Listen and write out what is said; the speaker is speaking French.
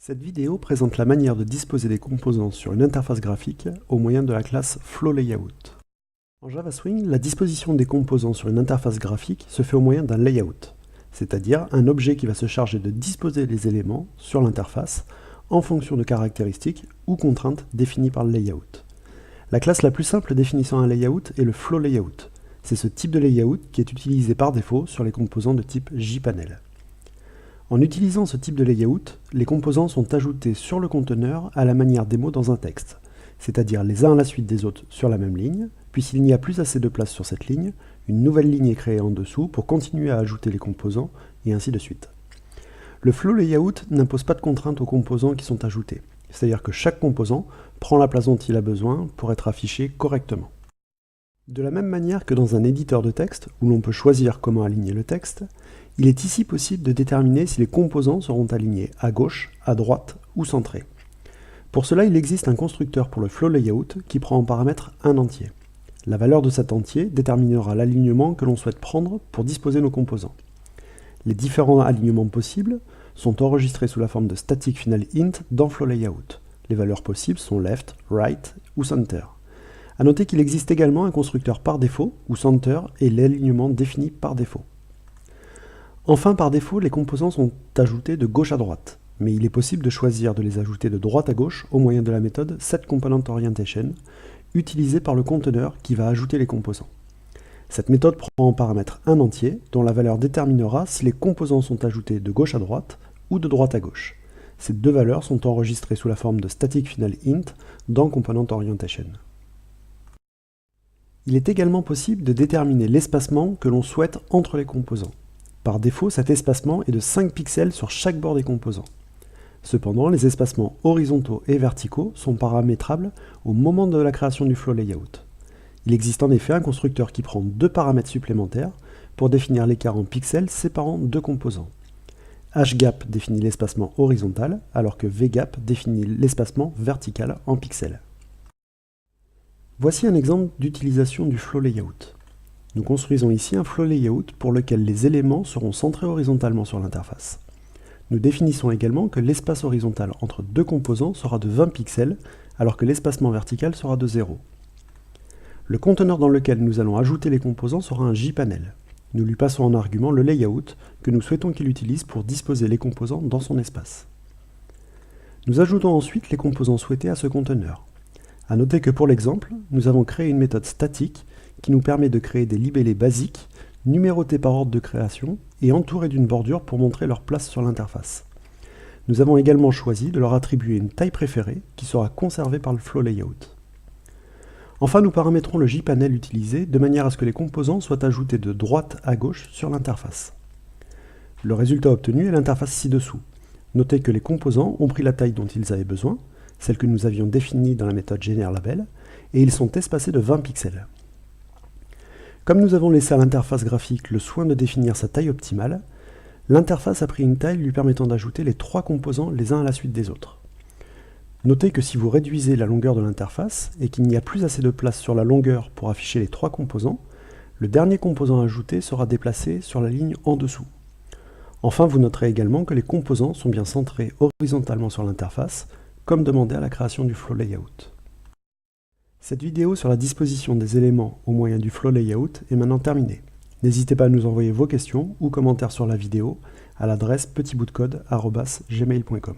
Cette vidéo présente la manière de disposer des composants sur une interface graphique au moyen de la classe FlowLayout. En JavaSwing, la disposition des composants sur une interface graphique se fait au moyen d'un layout, c'est-à-dire un objet qui va se charger de disposer les éléments sur l'interface en fonction de caractéristiques ou contraintes définies par le layout. La classe la plus simple définissant un layout est le FlowLayout. C'est ce type de layout qui est utilisé par défaut sur les composants de type JPanel. En utilisant ce type de layout, les composants sont ajoutés sur le conteneur à la manière des mots dans un texte, c'est-à-dire les uns à la suite des autres sur la même ligne, puis s'il n'y a plus assez de place sur cette ligne, une nouvelle ligne est créée en dessous pour continuer à ajouter les composants, et ainsi de suite. Le flow layout n'impose pas de contraintes aux composants qui sont ajoutés, c'est-à-dire que chaque composant prend la place dont il a besoin pour être affiché correctement. De la même manière que dans un éditeur de texte, où l'on peut choisir comment aligner le texte, il est ici possible de déterminer si les composants seront alignés à gauche, à droite ou centrés. Pour cela, il existe un constructeur pour le flow layout qui prend en paramètre un entier. La valeur de cet entier déterminera l'alignement que l'on souhaite prendre pour disposer nos composants. Les différents alignements possibles sont enregistrés sous la forme de static final int dans flow layout. Les valeurs possibles sont left, right ou center. A noter qu'il existe également un constructeur par défaut, où center est l'alignement défini par défaut. Enfin, par défaut, les composants sont ajoutés de gauche à droite, mais il est possible de choisir de les ajouter de droite à gauche au moyen de la méthode setComponentOrientation, utilisée par le conteneur qui va ajouter les composants. Cette méthode prend en paramètre un entier, dont la valeur déterminera si les composants sont ajoutés de gauche à droite ou de droite à gauche. Ces deux valeurs sont enregistrées sous la forme de static final int dans ComponentOrientation. Il est également possible de déterminer l'espacement que l'on souhaite entre les composants. Par défaut, cet espacement est de 5 pixels sur chaque bord des composants. Cependant, les espacements horizontaux et verticaux sont paramétrables au moment de la création du flow layout. Il existe en effet un constructeur qui prend deux paramètres supplémentaires pour définir l'écart en pixels séparant deux composants. HGAP définit l'espacement horizontal, alors que VGAP définit l'espacement vertical en pixels. Voici un exemple d'utilisation du flow layout. Nous construisons ici un flow layout pour lequel les éléments seront centrés horizontalement sur l'interface. Nous définissons également que l'espace horizontal entre deux composants sera de 20 pixels, alors que l'espacement vertical sera de 0. Le conteneur dans lequel nous allons ajouter les composants sera un JPanel. Nous lui passons en argument le layout que nous souhaitons qu'il utilise pour disposer les composants dans son espace. Nous ajoutons ensuite les composants souhaités à ce conteneur. A noter que pour l'exemple, nous avons créé une méthode statique qui nous permet de créer des libellés basiques, numérotés par ordre de création et entourés d'une bordure pour montrer leur place sur l'interface. Nous avons également choisi de leur attribuer une taille préférée qui sera conservée par le flow layout. Enfin, nous paramétrons le JPanel utilisé de manière à ce que les composants soient ajoutés de droite à gauche sur l'interface. Le résultat obtenu est l'interface ci-dessous. Notez que les composants ont pris la taille dont ils avaient besoin, celle que nous avions définie dans la méthode GenerLabel, et ils sont espacés de 20 pixels. Comme nous avons laissé à l'interface graphique le soin de définir sa taille optimale, l'interface a pris une taille lui permettant d'ajouter les trois composants les uns à la suite des autres. Notez que si vous réduisez la longueur de l'interface et qu'il n'y a plus assez de place sur la longueur pour afficher les trois composants, le dernier composant ajouté sera déplacé sur la ligne en dessous. Enfin, vous noterez également que les composants sont bien centrés horizontalement sur l'interface, comme demandé à la création du flow layout. Cette vidéo sur la disposition des éléments au moyen du flow layout est maintenant terminée. N'hésitez pas à nous envoyer vos questions ou commentaires sur la vidéo à l'adresse petitboutdecode@gmail.com.